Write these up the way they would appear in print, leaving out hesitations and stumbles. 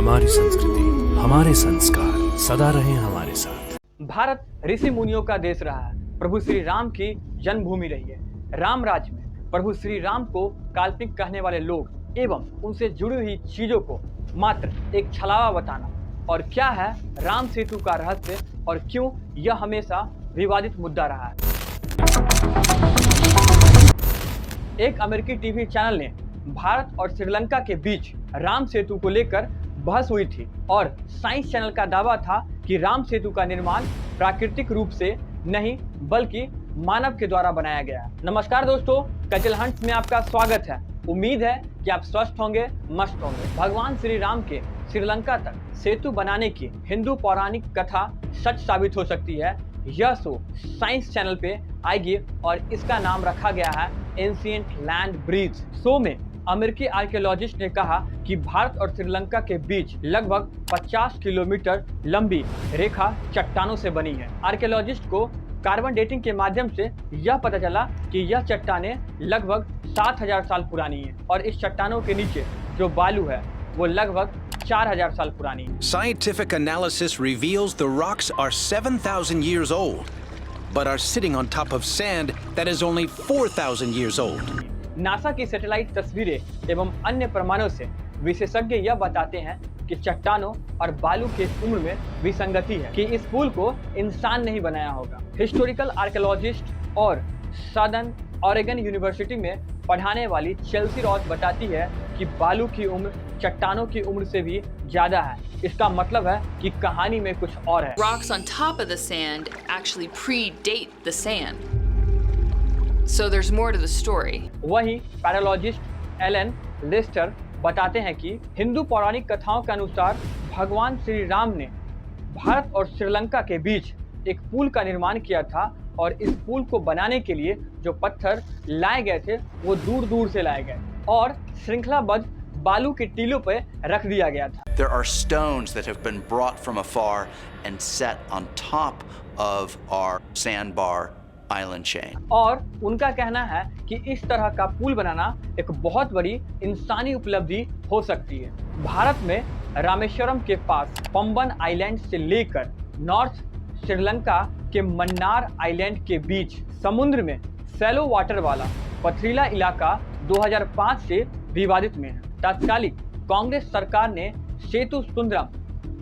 हमारी संस्कृति, हमारे संस्कार सदा रहें हमारे साथ। भारत ऋषि मुनियों का देश रहा है। प्रभु श्री राम की जन्मभूमि रही है। राम राज्य में प्रभु श्री राम को काल्पनिक कहने वाले लोग एवं उनसे जुड़ी हुई चीजों को मात्र एक छलावा बताना, और क्या है राम सेतु का रहस्य और क्यों यह हमेशा विवादित मुद्दा रहा है। एक अमेरिकी टीवी चैनल ने भारत और श्रीलंका के बीच राम सेतु को लेकर बहस हुई थी और साइंस चैनल का दावा था कि राम सेतु का निर्माण प्राकृतिक रूप से नहीं बल्कि मानव के द्वारा बनाया गया। नमस्कार दोस्तों, कचल हंट्स में आपका स्वागत है। उम्मीद है कि आप स्वस्थ होंगे, मस्त होंगे। भगवान श्री राम के श्रीलंका तक सेतु बनाने की हिंदू पौराणिक कथा सच साबित हो सकती है। यह शो साइंस चैनल पे आएगी और इसका नाम रखा गया है एंशिएंट लैंड ब्रिज। शो में अमेरिकी आर्कियोलॉजिस्ट ने कहा कि भारत और श्रीलंका के बीच लगभग 50 किलोमीटर लंबी रेखा चट्टानों से बनी है। आर्कियोलॉजिस्ट को कार्बन डेटिंग के माध्यम से यह पता चला कि यह चट्टानें लगभग 7000 साल पुरानी है और इस चट्टानों के नीचे जो बालू है वो लगभग 4000 साल पुरानी है। Scientific analysis reveals the rocks are 7,000 years old, but are sitting on top of sand that is only 4,000 years old. NASA की सैटेलाइट तस्वीरें एवं अन्य प्रमाणों से विशेषज्ञ यह बताते हैं कि चट्टानों और बालू के उम्र में विसंगति है कि इस पुल को इंसान नहीं बनाया होगा। हिस्टोरिकल आर्कियोलॉजिस्ट और सदर्न ऑरेगन यूनिवर्सिटी में पढ़ाने वाली चेल्सी रॉस बताती है कि बालू की उम्र चट्टानों की उम्र से भी ज्यादा है। इसका मतलब है कि कहानी में कुछ और है। Rocks on top of the sand actually predate the sand. So there's more to the story. वहीं पैरालॉजिस्ट एलन लेस्टर बताते हैं कि हिंदू पौराणिक कथाओं के अनुसार भगवान श्री राम ने भारत और श्रीलंका के बीच एक पुल का निर्माण किया था और इस पुल को बनाने के लिए जो पत्थर लाए गए थे वो दूर दूर से लाए गए और श्रृंखलाबद्ध बालू के टीलों पर रख दिया गया था। There are stones that have been brought from afar and set on top of our sandbar island chain. और उनका कहना है कि इस तरह का पुल बनाना एक बहुत बड़ी इंसानी उपलब्धि हो सकती है। भारत में रामेश्वरम के पास पंबन आइलैंड से लेकर नॉर्थ श्रीलंका के मन्नार आइलैंड के बीच समुद्र में सैलो वाटर वाला पथरीला इलाका 2005 से विवादित में है। तत्कालीन कांग्रेस सरकार ने सेतु सुंदरम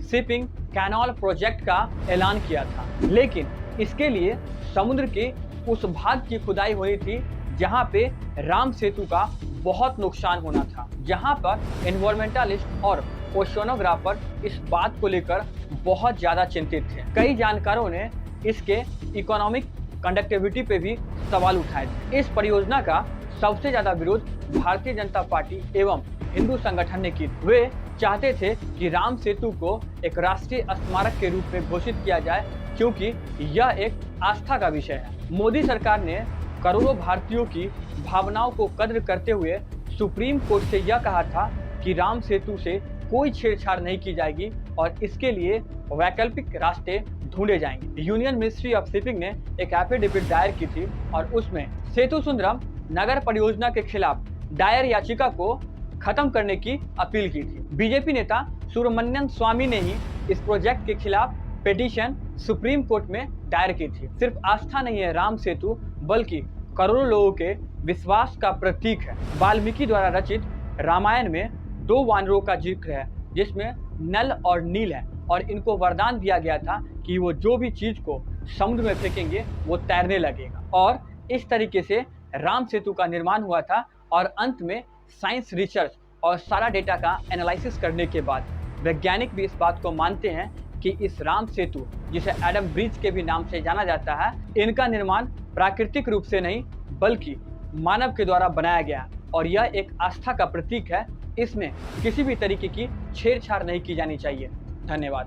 शिपिंग कैनाल प्रोजेक्ट का ऐलान किया था, लेकिन इसके लिए समुद्र के उस भाग की खुदाई हुई थी जहां पे राम सेतु का बहुत नुकसान होना था, जहां पर एनवायरमेंटलिस्ट और ओशनोग्राफर इस बात को लेकर बहुत ज्यादा चिंतित थे। कई जानकारों ने इसके इकोनॉमिक कंडक्टिविटी पे भी सवाल उठाए थे। इस परियोजना का सबसे ज्यादा विरोध भारतीय जनता पार्टी एवं हिंदू संगठन ने की। वे चाहते थे कि राम सेतु को एक राष्ट्रीय स्मारक के रूप में घोषित किया जाए क्योंकि यह एक आस्था का विषय है। मोदी सरकार ने करोड़ों भारतीयों की भावनाओं को कद्र करते हुए सुप्रीम कोर्ट से यह कहा था कि राम सेतु से कोई छेड़छाड़ नहीं की जाएगी और इसके लिए वैकल्पिक रास्ते ढूंढे जाएंगे। यूनियन मिनिस्ट्री ऑफ शिपिंग ने एक एफिडेविट दायर की थी और उसमें सेतु सुंदरम नगर परियोजना के खिलाफ दायर याचिका को खत्म करने की अपील की थी। बीजेपी नेता सुब्रमण्यम स्वामी ने ही इस प्रोजेक्ट के खिलाफ पिटीशन सुप्रीम कोर्ट में दायर की थी। सिर्फ आस्था नहीं है राम सेतु, बल्कि करोड़ों लोगों के विश्वास का प्रतीक है। वाल्मीकि द्वारा रचित रामायण में 2 वानरों का जिक्र है जिसमें नल और नील है और इनको वरदान दिया गया था कि वो जो भी चीज को समुद्र में फेंकेंगे वो तैरने लगेगा, और इस तरीके से राम सेतु का निर्माण हुआ था। और अंत में साइंस रिसर्च और सारा डेटा का एनालिसिस करने के बाद वैज्ञानिक भी इस बात को मानते हैं कि इस राम सेतु, जिसे एडम ब्रिज के भी नाम से जाना जाता है, इनका निर्माण प्राकृतिक रूप से नहीं बल्कि मानव के द्वारा बनाया गया और यह एक आस्था का प्रतीक है। इसमें किसी भी तरीके की छेड़छाड़ नहीं की जानी चाहिए। धन्यवाद।